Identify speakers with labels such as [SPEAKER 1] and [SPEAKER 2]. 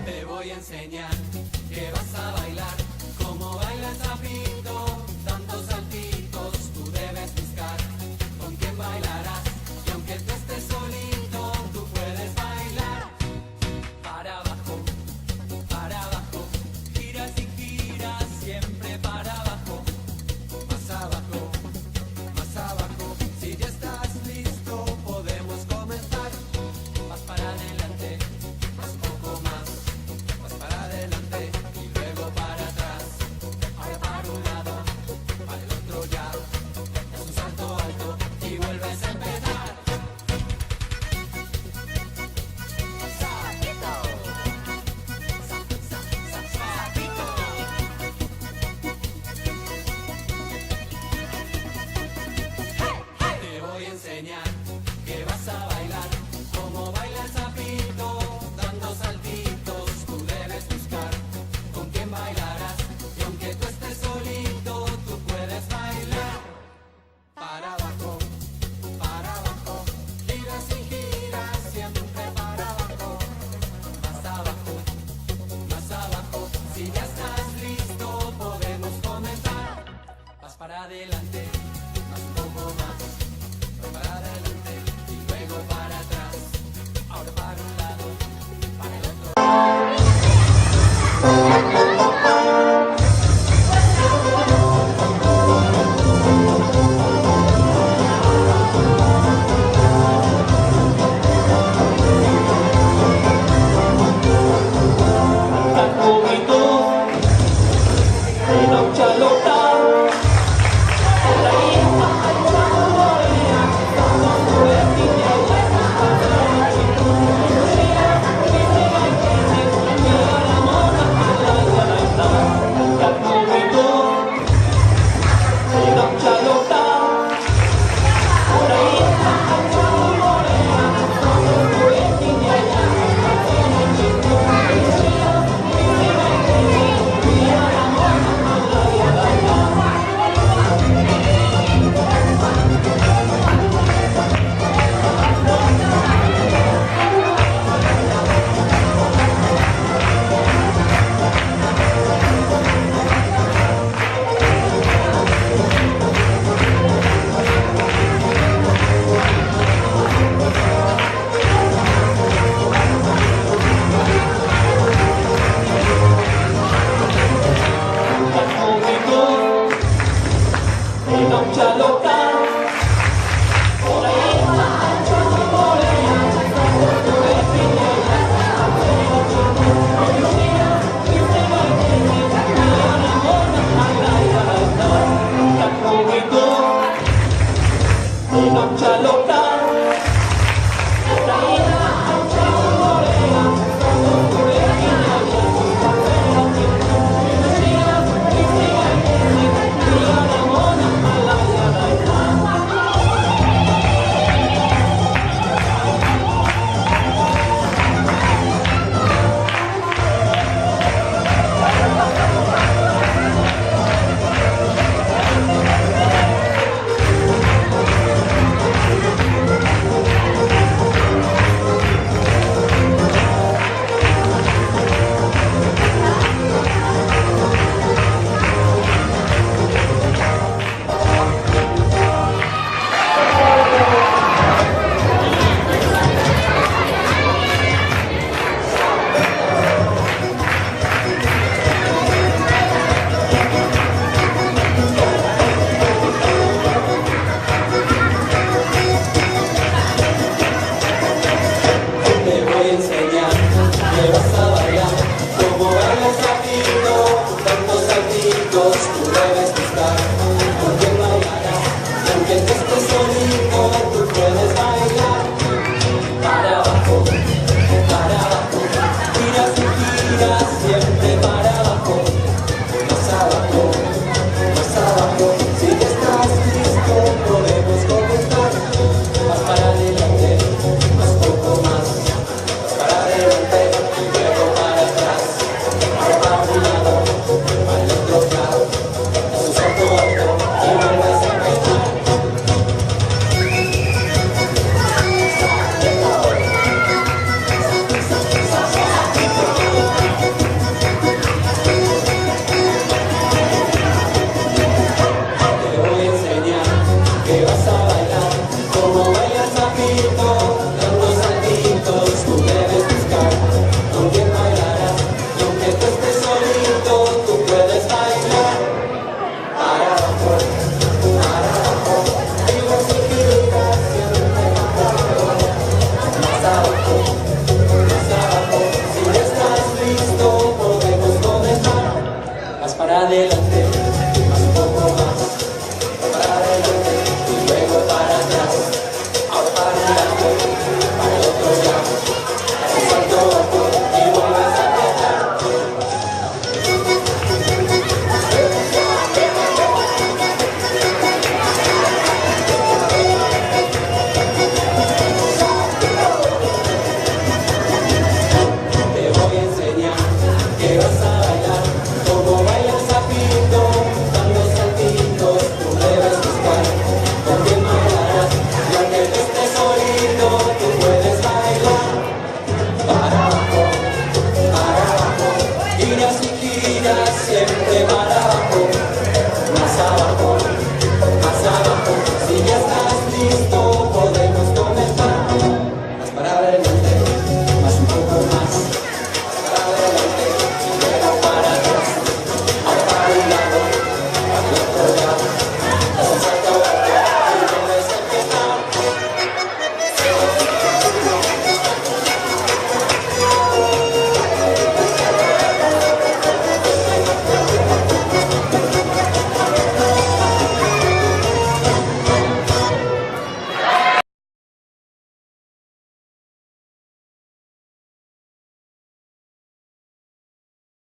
[SPEAKER 1] Te voy a enseñar que vas a bailar como baila el sapito, tantos saltitos tú debes buscar con quién bailarás, y aunque tú estés solito tú puedes bailar. Para abajo, giras y giras siempre para abajo, más abajo, si ya estás listo podemos comenzar. Vas para adelante, más poco más. Para adelante y luego para atrás, ahora para un lado, para el otro ya, es un salto alto y vuelves a empezar. Sapito, sapito. Te voy a enseñar que vas a bailar como baila el sapito, dando saltitos. Bailarás, y aunque tú estés solito, tú puedes bailar. Para abajo, giras y giras, siempre para abajo. Más abajo, si ya estás listo, podemos comenzar. Vas para adelante, más un poco más. Vas para adelante y luego para atrás. Ahora para un lado, para el otro. Chalo.